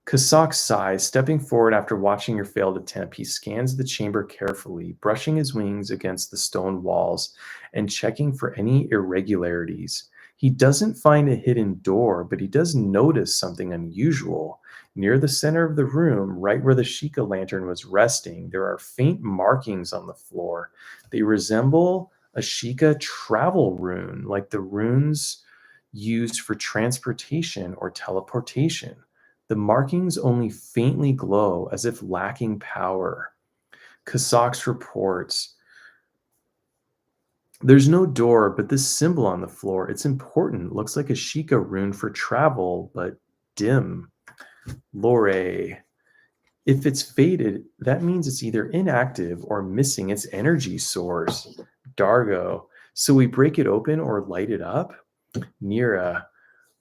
Kasak sighs, stepping forward after watching your failed attempt. He scans the chamber carefully, brushing his wings against the stone walls and checking for any irregularities. He doesn't find a hidden door, but he does notice something unusual. Near the center of the room, right where the Sheikah lantern was resting, there are faint markings on the floor. They resemble a Sheikah travel rune, like the runes used for transportation or teleportation. The markings only faintly glow as if lacking power. Kasak's reports, there's no door, but this symbol on the floor, it's important. Looks like a Sheikah rune for travel, but dim. Lore. If it's faded, that means it's either inactive or missing its energy source. Dargo. So we break it open or light it up? Nira.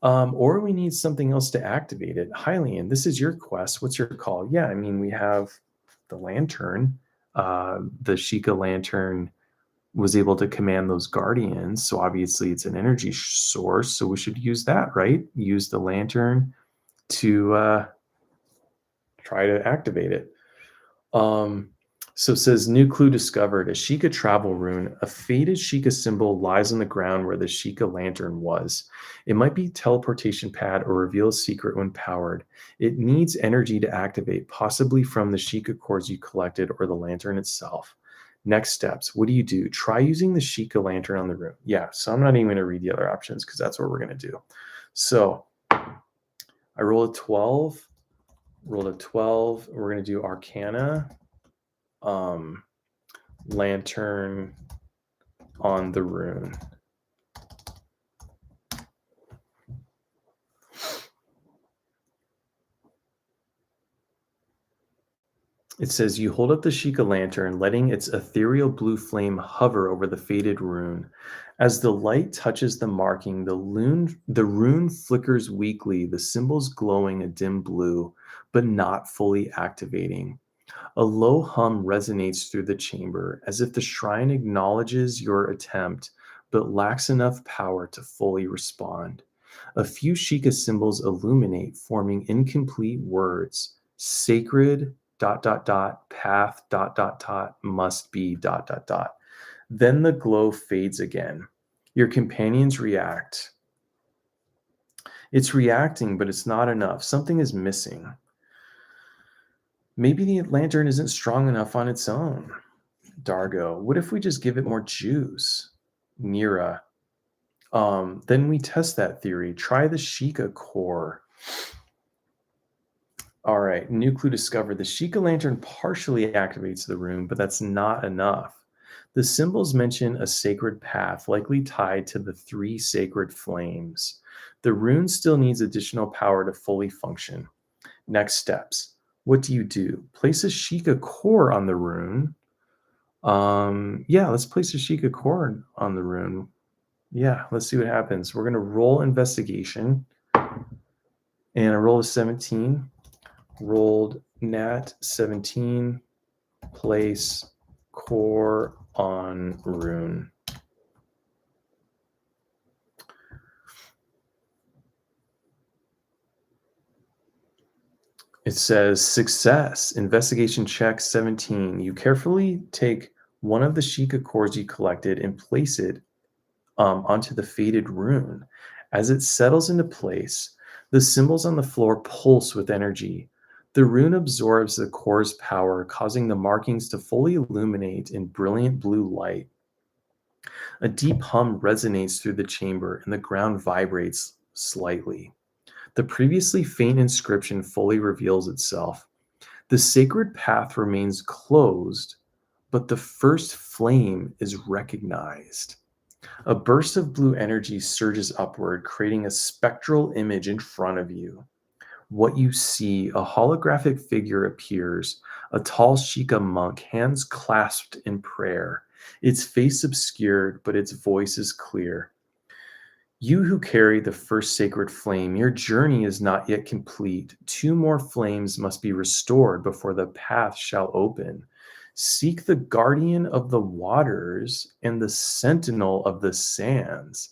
Or we need something else to activate it. Hylian, this is your quest. What's your call? Yeah, I mean, we have the lantern. The Sheikah lantern was able to command those guardians. So obviously it's an energy source. So we should use that, right? Use the lantern to try to activate it. So it says, new clue discovered, a Sheikah travel rune. A faded Sheikah symbol lies on the ground where the Sheikah lantern was. It might be teleportation pad or reveal a secret when powered. It needs energy to activate, possibly from the Sheikah cores you collected or the lantern itself. Next steps. What do you do? Try using the Sheikah lantern on the rune. Yeah, so I'm not even going to read the other options because that's what we're going to do. So I roll a 12. Rolled a 12. We're going to do Arcana. Lantern on the rune. It says you hold up the Sheikah lantern, letting its ethereal blue flame hover over the faded rune. As the light touches the marking, the rune flickers weakly, the symbols glowing a dim blue, but not fully activating. A low hum resonates through the chamber, as if the shrine acknowledges your attempt, but lacks enough power to fully respond. A few Sheikah symbols illuminate, forming incomplete words. Sacred, path, must be, Then the glow fades again. Your companions react. It's reacting, but it's not enough. Something is missing. Maybe the lantern isn't strong enough on its own. Dargo, what if we just give it more juice? Nira, then we test that theory. Try the Sheikah core. All right, new clue discovered. The Sheikah lantern partially activates the room, but that's not enough. The symbols mention a sacred path, likely tied to the 3 sacred flames. The rune still needs additional power to fully function. Next steps. What do you do? Place a Sheikah core on the rune. Yeah, let's place a Sheikah core on the rune. Yeah, let's see what happens. We're going to roll investigation. And I rolled a 17. Rolled nat 17. Place core on rune. It says success, investigation check 17. You carefully take one of the Sheikah cores you collected and place it onto the faded rune. As it settles into place, the symbols on the floor pulse with energy. The rune absorbs the core's power, causing the markings to fully illuminate in brilliant blue light. A deep hum resonates through the chamber, and the ground vibrates slightly. The previously faint inscription fully reveals itself. The sacred path remains closed, but the first flame is recognized. A burst of blue energy surges upward, creating a spectral image in front of you. What you see, a holographic figure appears, a tall Sheikah monk, hands clasped in prayer, its face obscured, but its voice is clear. You who carry the first sacred flame, your journey is not yet complete. 2 more flames must be restored before the path shall open. Seek the guardian of the waters and the sentinel of the sands.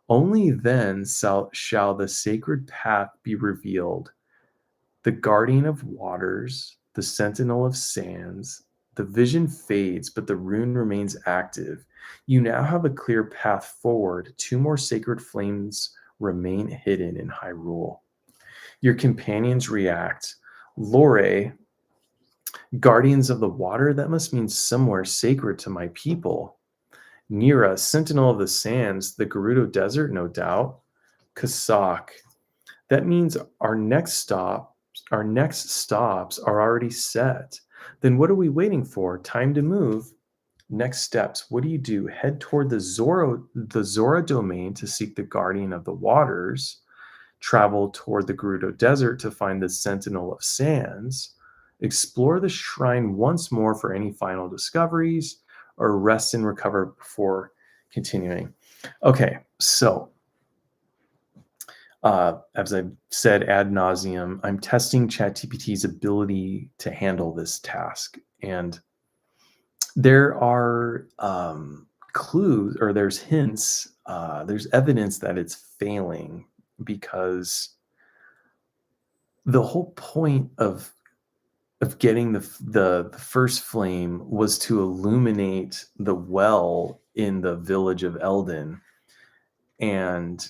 Only then shall the sacred path be revealed. The guardian of waters, the sentinel of sands. The vision fades, but the rune remains active. You now have a clear path forward. 2 more sacred flames remain hidden in Hyrule. Your companions react. Lore, guardians of the water, that must mean somewhere sacred to my people. Nira, sentinel of the sands, the Gerudo Desert, no doubt. Kasak, that means our next stops are already set. Then what are we waiting for? Time to move. Next steps. What do? Head toward the Zora domain to seek the guardian of the waters. Travel toward the Gerudo Desert to find the Sentinel of Sands. Explore the shrine once more for any final discoveries, or rest and recover before continuing. Okay, so as I've said ad nauseum, I'm testing ChatGPT's ability to handle this task. And there are clues, or there's hints, there's evidence that it's failing, because the whole point of getting the first flame was to illuminate the well in the village of Eldon. And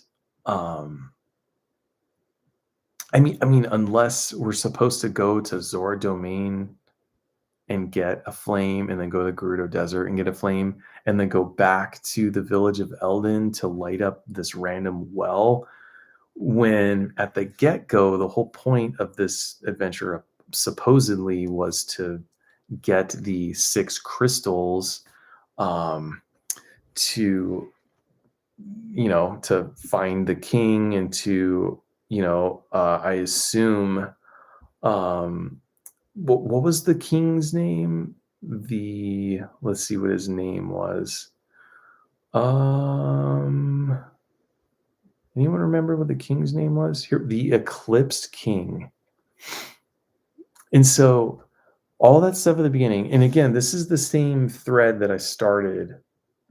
I mean, unless we're supposed to go to Zora Domain and get a flame, and then go to the Gerudo Desert and get a flame, and then go back to the village of Eldon to light up this random well, when at the get-go, the whole point of this adventure supposedly was to get the 6 crystals, to to find the king, and to I assume, what was the king's name? Let's see what his name was. Anyone remember what the king's name was? Here, the Eclipsed King. And so all that stuff at the beginning, and again, this is the same thread that I started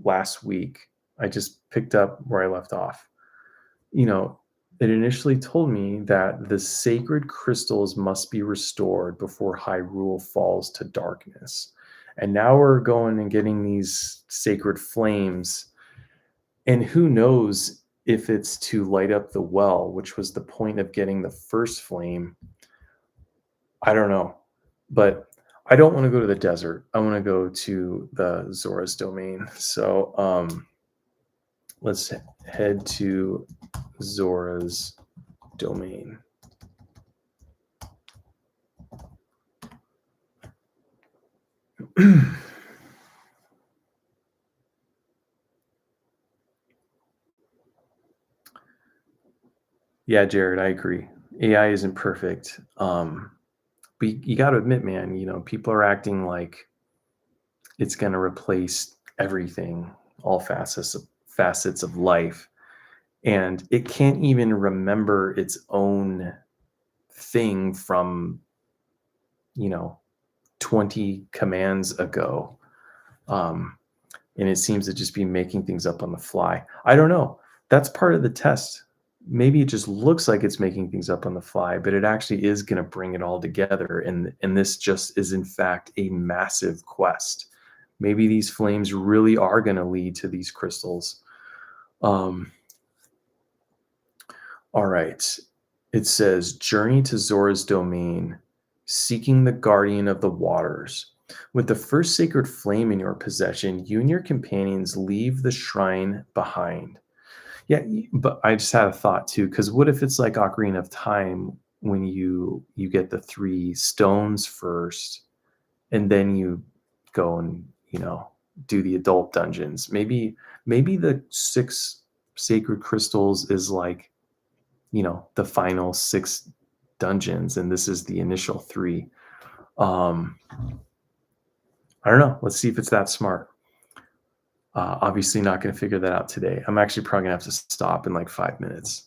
last week. I just picked up where I left off. It initially told me that the sacred crystals must be restored before Hyrule falls to darkness. And now we're going and getting these sacred flames. And who knows if it's to light up the well, which was the point of getting the first flame. I don't know. But I don't want to go to the desert. I want to go to the Zora's domain. So let's head to Zora's domain. Yeah, Jared, I agree. AI isn't perfect. But you got to admit, man, people are acting like it's going to replace everything, all facets of life. And it can't even remember its own thing from 20 commands ago. And it seems to just be making things up on the fly. I don't know. That's part of the test. Maybe it just looks like it's making things up on the fly, but it actually is going to bring it all together. And this just is, in fact, a massive quest. Maybe these flames really are going to lead to these crystals. All right. It says, journey to Zora's domain, seeking the guardian of the waters. With the first sacred flame in your possession, you and your companions leave the shrine behind. Yeah, but I just had a thought too, because what if it's like Ocarina of Time, when you get the 3 stones first, and then you go and do the adult dungeons? Maybe the 6 sacred crystals is like the final 6 dungeons, and this is the initial 3. I don't know. Let's see if it's that smart. Obviously not going to figure that out today. I'm actually probably going to have to stop in like 5 minutes.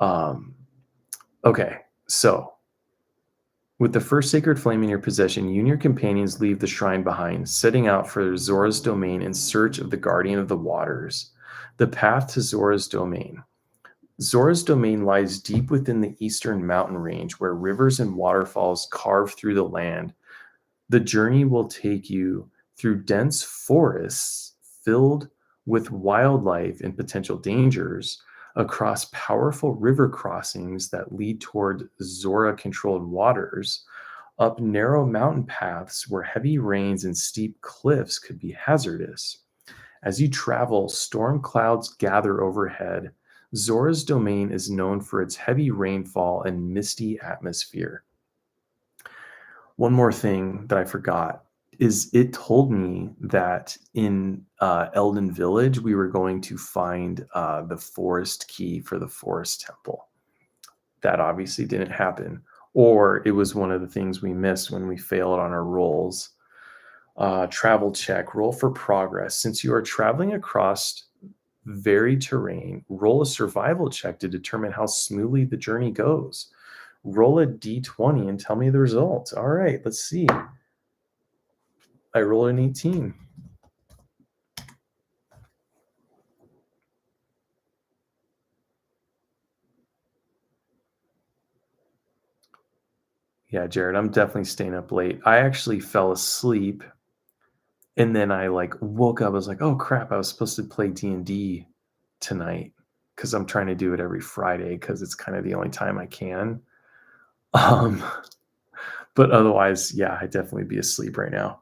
Okay, so with the first sacred flame in your possession, you and your companions leave the shrine behind, setting out for Zora's domain in search of the guardian of the waters. The path to Zora's domain. Zora's domain lies deep within the eastern mountain range, where rivers and waterfalls carve through the land. The journey will take you through dense forests filled with wildlife and potential dangers, across powerful river crossings that lead toward Zora controlled waters, up narrow mountain paths where heavy rains and steep cliffs could be hazardous. As you travel, storm clouds gather overhead. Zora's domain is known for its heavy rainfall and misty atmosphere. One more thing that I forgot is it told me that in Elden Village, we were going to find the forest key for the forest temple. That obviously didn't happen. Or it was one of the things we missed when we failed on our rolls. Travel check, roll for progress. Since you are traveling across varied terrain, roll a survival check to determine how smoothly the journey goes. Roll a d20 and tell me the results. All right, let's see. I rolled an 18. Yeah, Jared, I'm definitely staying up late. I actually fell asleep and then I like woke up. I was like, oh crap, I was supposed to play D&D tonight because I'm trying to do it every Friday because it's kind of the only time I can. Um, but otherwise, yeah, I'd definitely be asleep right now.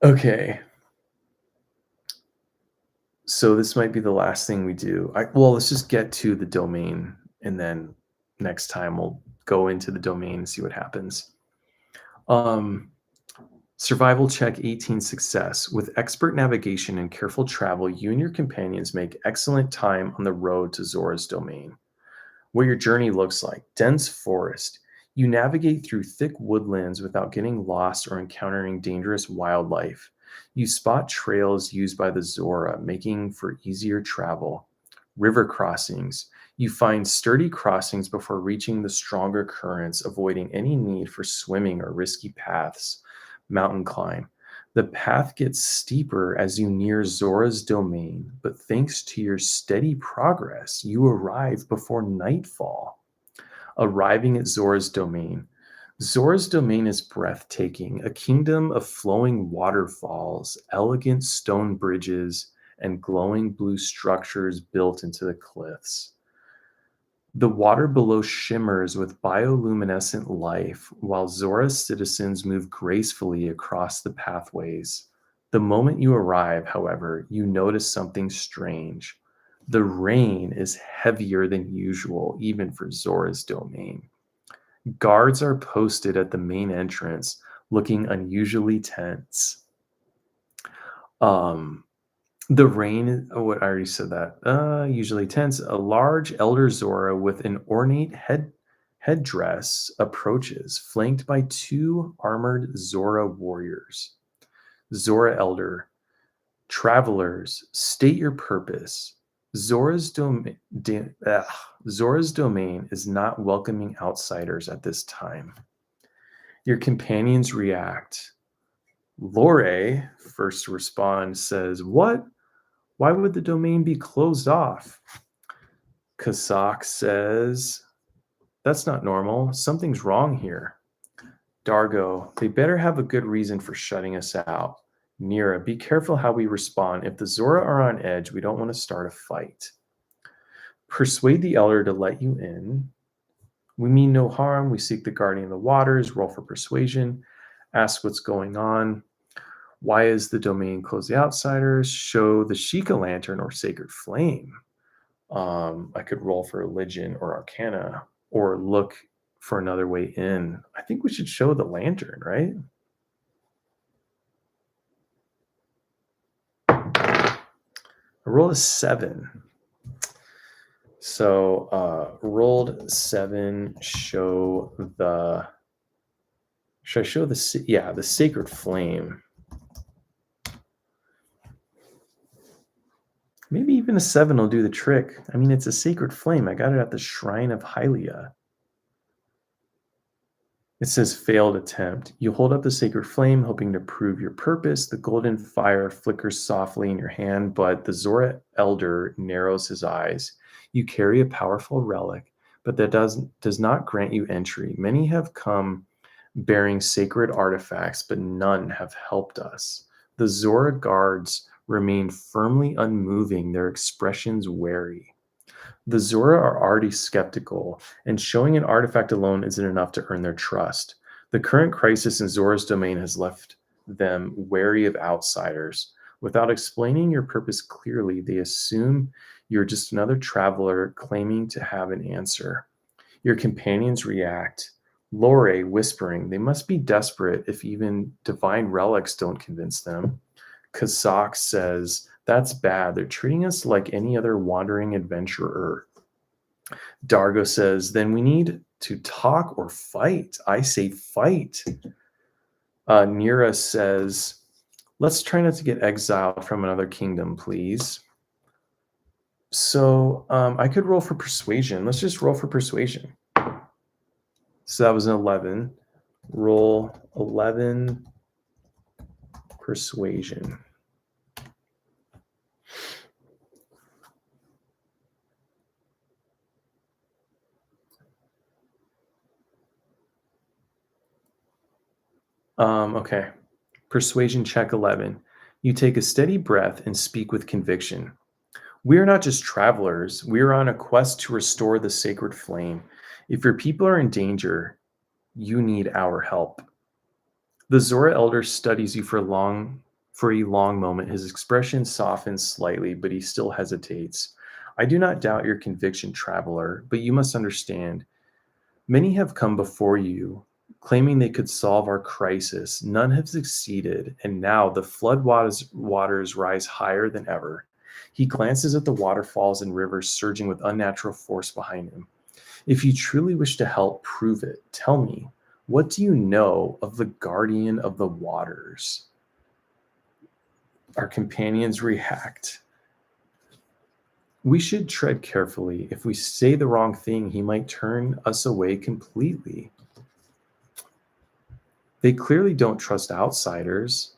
Okay. So this might be the last thing we do. Well, let's just get to the domain, and then next time we'll go into the domain and see what happens. Um, Survival check 18 success. With expert navigation and careful travel, you and your companions make excellent time on the road to Zora's domain. What your journey looks like: dense forest. You navigate through thick woodlands without getting lost or encountering dangerous wildlife. You spot trails used by the Zora, making for easier travel. River crossings. You find sturdy crossings before reaching the stronger currents, avoiding any need for swimming or risky paths. Mountain climb. The path gets steeper as you near Zora's domain, but thanks to your steady progress, you arrive before nightfall. Arriving at Zora's domain. Zora's domain is breathtaking, a kingdom of flowing waterfalls, elegant stone bridges, and glowing blue structures built into the cliffs. The water below shimmers with bioluminescent life, while Zora's citizens move gracefully across the pathways. The moment you arrive, however, you notice something strange. The rain is heavier than usual, even for Zora's domain. Guards are posted at the main entrance, looking unusually tense. The rain, oh, what I already said that. Usually tense. A large elder Zora with an ornate headdress approaches, flanked by two armored Zora warriors. Zora elder, travelers, state your purpose. Zora's domain is not welcoming outsiders at this time. Your companions react. Lore, first to respond, says, "What? Why would the domain be closed off?" Kazak says, "That's not normal. Something's wrong here." Dargo, "They better have a good reason for shutting us out." Nira, "Be careful how we respond. If the Zora are on edge, we don't want to start a fight." Persuade the elder to let you in. We mean no harm. We seek the guardian of the waters. Roll for persuasion. Ask what's going on. Why is the domain closed to outsiders? Show the Sheikah lantern or sacred flame. I could roll for religion or arcana or look for another way in. I think we should show the lantern, right? I rolled a 7. So rolled 7, show the, should I show the, yeah, the sacred flame. Maybe even a 7 will do the trick. I mean, it's a sacred flame. I got it at the shrine of Hylia. It says failed attempt. You hold up the sacred flame, hoping to prove your purpose. The golden fire flickers softly in your hand, but the Zora elder narrows his eyes. You carry a powerful relic, but that does not grant you entry. Many have come bearing sacred artifacts, but none have helped us. The Zora guards remain firmly unmoving, their expressions wary. The Zora are already skeptical, and showing an artifact alone isn't enough to earn their trust. The current crisis in Zora's domain has left them wary of outsiders. Without explaining your purpose clearly, they assume you're just another traveler claiming to have an answer. Your companions react, Lore whispering, they must be desperate if even divine relics don't convince them. Kazak says, that's bad. They're treating us like any other wandering adventurer. Dargo says, then we need to talk or fight. I say fight. Nira says, let's try not to get exiled from another kingdom, please. So I could roll for persuasion. Let's just roll for persuasion. So that was an 11. Roll 11 persuasion. Okay. Persuasion check 11. You take a steady breath and speak with conviction. We are not just travelers. We are on a quest to restore the sacred flame. If your people are in danger, you need our help. The Zora elder studies you for a long moment. His expression softens slightly, but he still hesitates. I do not doubt your conviction, traveler, but you must understand. Many have come before you, claiming they could solve our crisis. None have succeeded, and now the flood waters rise higher than ever. He glances at the waterfalls and rivers surging with unnatural force behind him. If you truly wish to help, prove it. Tell me, what do you know of the guardian of the waters? Our companions react. We should tread carefully. If we say the wrong thing, he might turn us away completely. They clearly don't trust outsiders,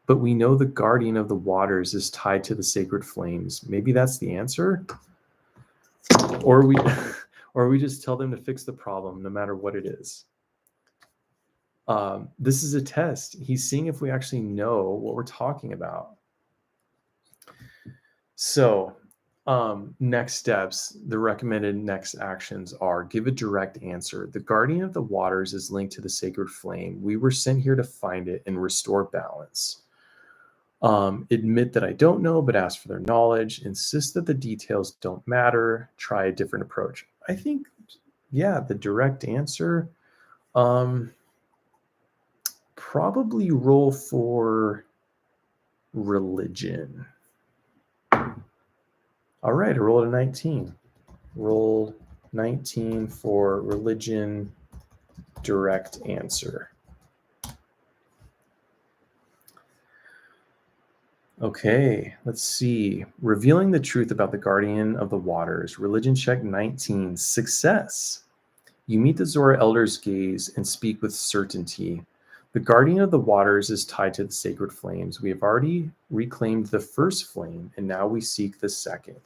but we know the guardian of the waters is tied to the sacred flames. Maybe that's the answer? Or we just tell them to fix the problem, no matter what it is. This is a test. He's seeing if we actually know what we're talking about. So, next steps, the recommended next actions are give a direct answer. The guardian of the waters is linked to the sacred flame. We were sent here to find it and restore balance. Admit that I don't know, but ask for their knowledge. Insist that the details don't matter. Try a different approach. I think, yeah, the direct answer. Probably roll for religion. All right, I rolled a 19. Rolled 19 for religion, direct answer. Okay, let's see. Revealing the truth about the guardian of the waters. Religion check 19. Success. You meet the Zora elder's gaze and speak with certainty. The guardian of the waters is tied to the sacred flames. We have already reclaimed the first flame, and now we seek the second.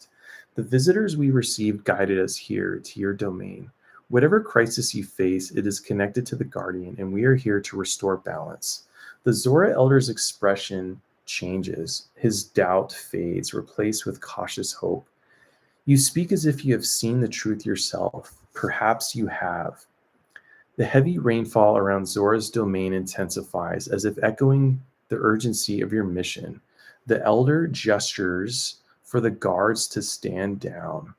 The visitors we received guided us here to your domain. Whatever crisis you face, it is connected to the guardian, and we are here to restore balance. The Zora elder's expression changes. His doubt fades, replaced with cautious hope. You speak as if you have seen the truth yourself. Perhaps you have. The heavy rainfall around Zora's domain intensifies, as if echoing the urgency of your mission. The elder gestures for the guards to stand down.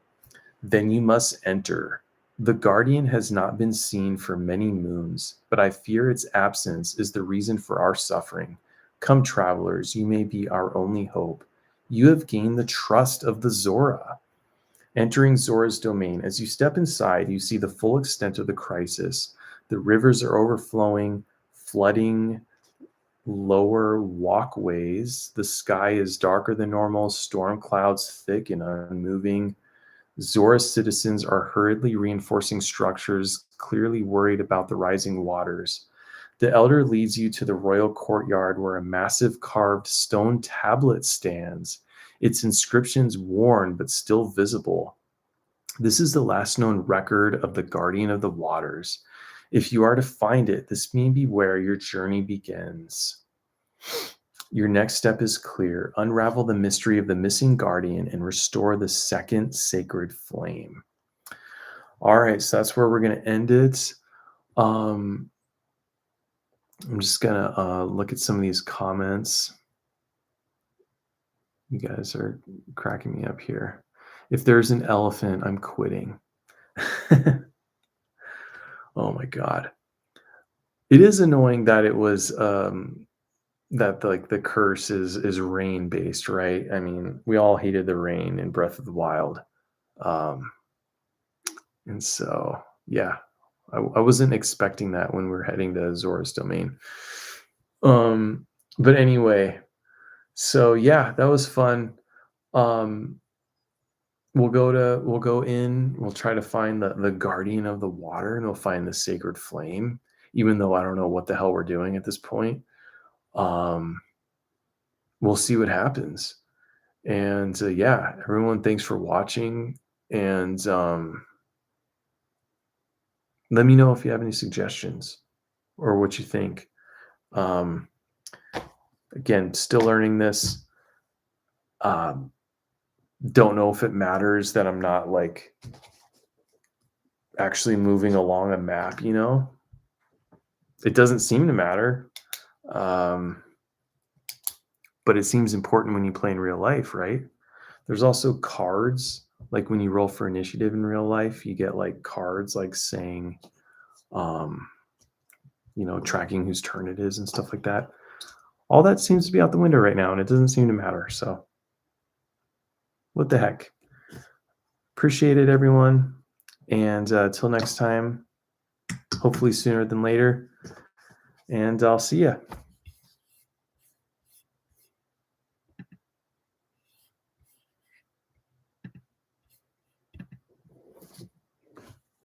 Then you must enter. The guardian has not been seen for many moons, but I fear its absence is the reason for our suffering. Come, travelers, you may be our only hope. You have gained the trust of the Zora. Entering Zora's domain, as you step inside, you see the full extent of the crisis. The rivers are overflowing, flooding lower walkways. The sky is darker than normal, storm clouds thick and unmoving. Zora's citizens are hurriedly reinforcing structures, clearly worried about the rising waters. The elder leads you to the royal courtyard where a massive carved stone tablet stands, its inscriptions worn but still visible. This is the last known record of the guardian of the waters. If you are to find it, this may be where your journey begins. Your next step is clear. Unravel the mystery of the missing guardian and restore the second sacred flame. All right, so that's where we're going to end it. I'm just going to look at some of these comments. You guys are cracking me up here. If there's an elephant, I'm quitting. Oh my God. It is annoying that it was that like the curse is rain based, right? I mean, we all hated the rain in Breath of the Wild. Um and so yeah, I wasn't expecting that when we were heading to Zora's domain. Um but anyway, so yeah, that was fun. Um we'll go in, we'll try to find the guardian of the water, and we'll find the sacred flame, even though I don't know what the hell we're doing at this point. Um we'll see what happens. And yeah, everyone, thanks for watching. And let me know if you have any suggestions or what you think. Um, again, still learning this. Um, don't know if it matters that I'm not like actually moving along a map, you know? It doesn't seem to matter. Um, but it seems important when you play in real life, right? There's also cards. Like when you roll for initiative in real life, you get like cards like saying, um, tracking whose turn it is and stuff like that. All that seems to be out the window right now, and it doesn't seem to matter. So, what the heck? Appreciate it, everyone. And till next time, hopefully sooner than later. And I'll see ya.